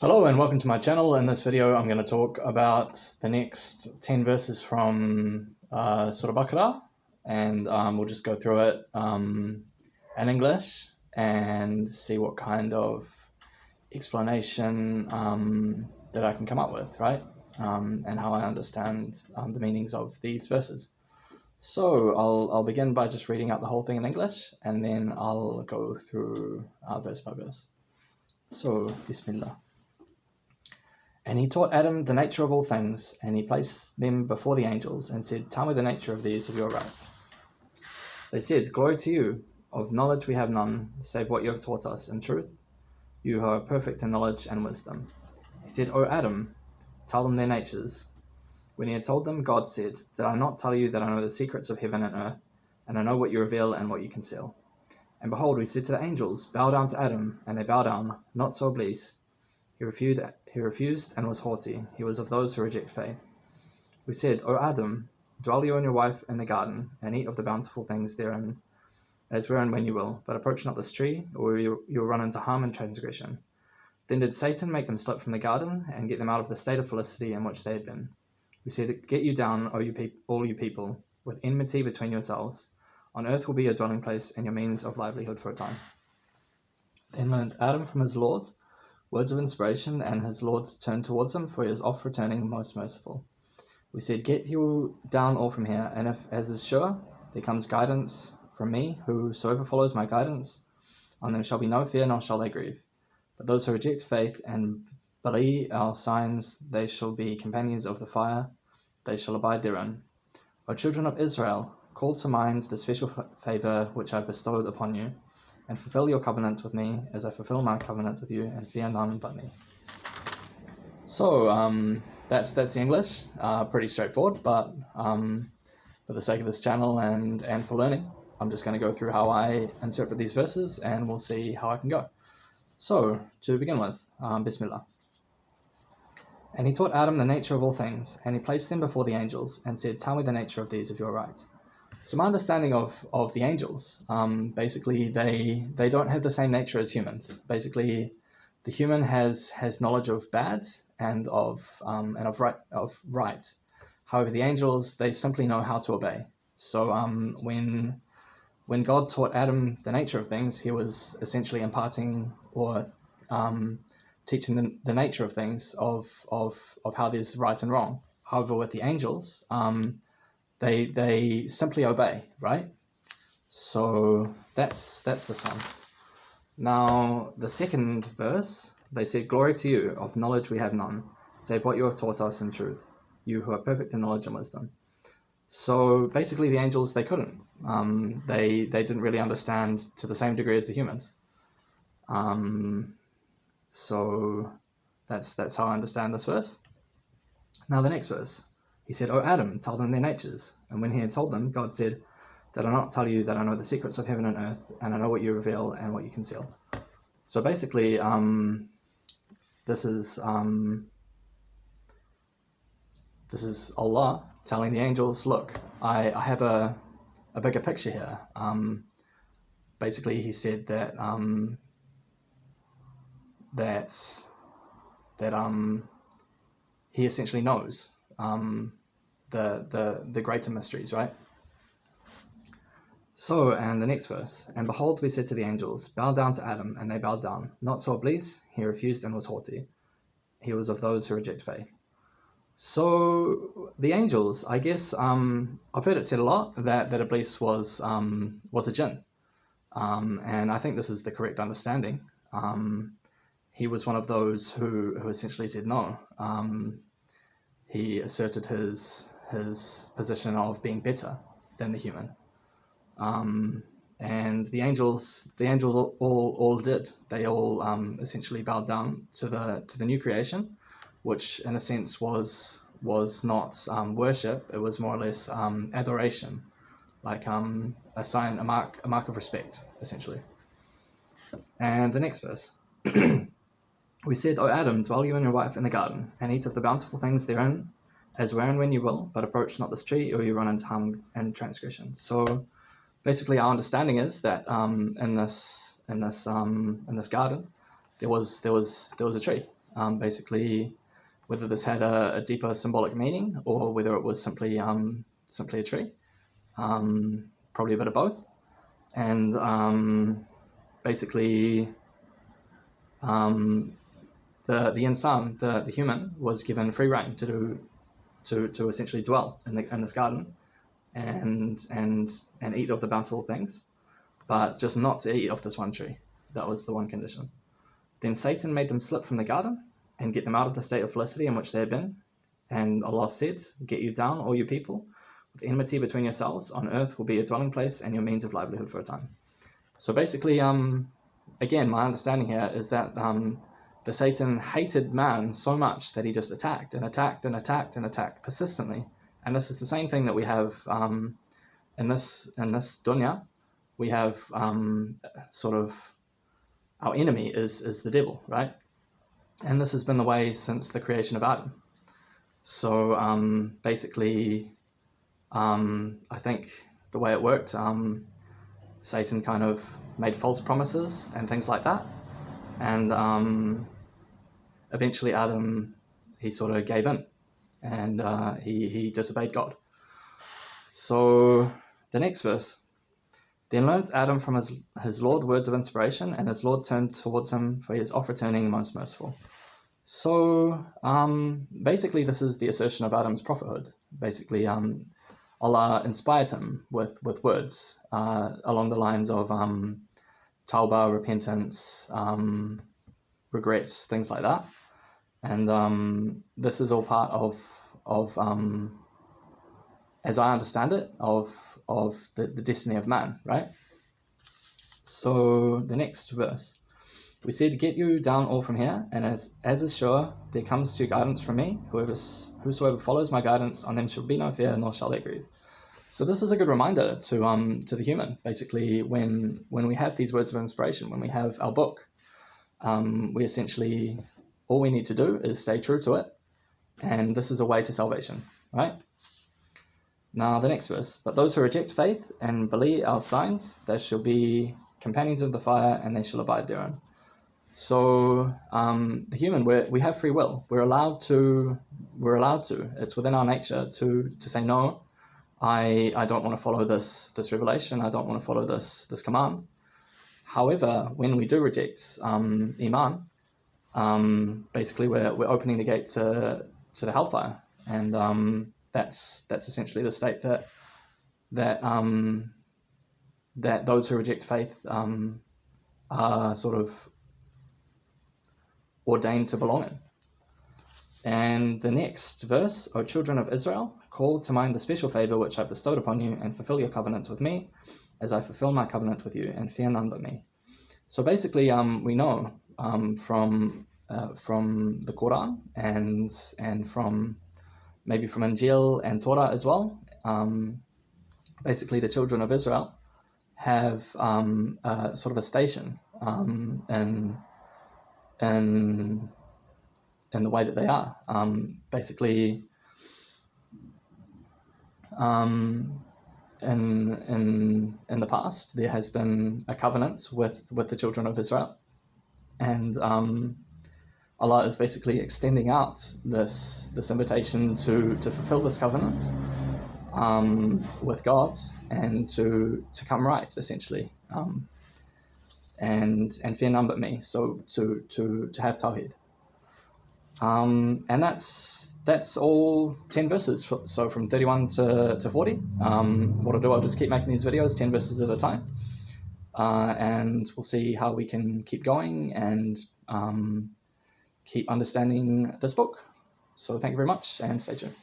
Hello and welcome to my channel. In this video I'm going to talk about the next 10 verses from Surah Baqarah, and we'll just go through it in English and see what kind of explanation that I can come up with, right? And how I understand the meanings of these verses. So I'll begin by just reading out the whole thing in English, and then I'll go through verse by verse. So, Bismillah. And he taught Adam the nature of all things, and he placed them before the angels, and said, "Tell me the nature of these of your rights." They said, "Glory to you. Of knowledge we have none, save what you have taught us in truth, you who are perfect in knowledge and wisdom." He said, "O Adam, tell them their natures." When he had told them, God said, "Did I not tell you that I know the secrets of heaven and earth, and I know what you reveal and what you conceal?" And behold, we said to the angels, "Bow down to Adam," and they bowed down, not so Iblis. He refused and was haughty. He was of those who reject faith. We said, "O Adam, dwell you and your wife in the garden, and eat of the bountiful things therein, as wherein when you will, but approach not this tree, or you will run into harm and transgression." Then did Satan make them slip from the garden, and get them out of the state of felicity in which they had been. We said, "Get you down, all you people, with enmity between yourselves. On earth will be your dwelling place, and your means of livelihood for a time." Then learnt Adam from his Lord words of inspiration, and his Lord turned towards him, for he was oft returning, most merciful. We said, "Get you down all from here, and if, as is sure, there comes guidance from me, whosoever follows my guidance, on them shall be no fear, nor shall they grieve. But those who reject faith and believe our signs, they shall be companions of the fire, they shall abide therein. O children of Israel, call to mind the special favor which I bestowed upon you, and fulfill your covenant with me as I fulfill my covenant with you, and fear none but me." So that's the English. Pretty straightforward, but for the sake of this channel and for learning, I'm just going to go through how I interpret these verses, and we'll see how I can go. So to begin with, Bismillah. And he taught Adam the nature of all things, and he placed them before the angels, and said, "Tell me the nature of these of your right." So my understanding of the angels, basically they don't have the same nature as humans. Basically, the human has knowledge of bad and of right. However, the angels, they simply know how to obey. So when God taught Adam the nature of things, he was essentially imparting or teaching the nature of things of how there's right and wrong. However, with the angels, they simply obey, right? So that's this one. Now the second verse, they said, "Glory to you, of knowledge we have none, save what you have taught us in truth, you who are perfect in knowledge and wisdom." So basically the angels, they couldn't. They didn't really understand to the same degree as the humans. So that's how I understand this verse. Now the next verse. He said, "O Adam, tell them their natures." And when he had told them, God said, "Did I not tell you that I know the secrets of heaven and earth, and I know what you reveal and what you conceal?" So basically, this is Allah telling the angels, "Look, I have a bigger picture here." Basically, he said that he essentially knows the greater mysteries, right? So, and the next verse, "And behold, we said to the angels, bow down to Adam, and they bowed down. Not so Iblis, he refused and was haughty. He was of those who reject faith." So the angels, I guess, I've heard it said a lot that Iblis was a jinn, and I think this is the correct understanding. He was one of those who essentially said no. He asserted his position of being better than the human. And the angels all did. They all essentially bowed down to the new creation, which in a sense was not worship. It was more or less adoration, like a sign, a mark of respect, essentially. And the next verse. We said, "O Adam, dwell you and your wife in the garden, and eat of the bountiful things therein, as wherein when you will, but approach not this tree, or you run into harm and transgression." So basically, our understanding is that in this garden, there was a tree, basically whether this had a deeper symbolic meaning or whether it was simply a tree, probably a bit of both. And basically the insan, the human, was given free reign to essentially dwell in this garden and eat of the bountiful things, but just not to eat of this one tree. That was the one condition. Then Satan made them slip from the garden and get them out of the state of felicity in which they had been. And Allah said, "Get you down, all you people, with enmity between yourselves. On earth will be your dwelling place and your means of livelihood for a time." So basically, again, my understanding here is that the Satan hated man so much that he just attacked and attacked and attacked and attacked persistently. And this is the same thing that we have in this dunya. We have sort of our enemy is the devil, right? And this has been the way since the creation of Adam. So basically, I think the way it worked, Satan kind of made false promises and things like that. And eventually Adam, he sort of gave in and he disobeyed God. So the next verse. Then learnt Adam from his Lord words of inspiration, and his Lord turned towards him, for he is oft returning, most merciful. So basically this is the assertion of Adam's prophethood. Basically Allah inspired him with words along the lines of tawbah, repentance, regret, things like that. And this is all part of as I understand it, of the destiny of man, right? So the next verse. We said, "Get you down all from here, and as is sure, there comes to you guidance from me. Whosoever follows my guidance, on them shall be no fear, nor shall they grieve." So this is a good reminder to the human. Basically, when we have these words of inspiration, when we have our book, we essentially, all we need to do is stay true to it, and this is a way to salvation, right? Now the next verse. "But those who reject faith and believe our signs, they shall be companions of the fire, and they shall abide therein." So the human, we have free will. We're allowed to. It's within our nature to say no. I don't want to follow this revelation. I don't want to follow this command. However, when we do reject iman, basically we're opening the gate to the hellfire, and that's essentially the state that those who reject faith are sort of ordained to belong in. And the next verse, "O children of Israel, call to mind the special favor which I bestowed upon you, and fulfill your covenants with me, as I fulfill my covenant with you, and fear none but me." So basically, we know from the Qur'an and from maybe from Injil and Torah as well. Basically, the children of Israel have sort of a station in the way that they are. Basically, in the past, there has been a covenant with the children of Israel, and Allah is basically extending out this invitation to fulfill this covenant with God and to come right, essentially, and fear none but me. So to have tawhid, and that's all 10 verses. So from 31 to 40. What I'll do, I'll just keep making these videos 10 verses at a time, and we'll see how we can keep going and keep understanding this book. So thank you very much, and stay tuned.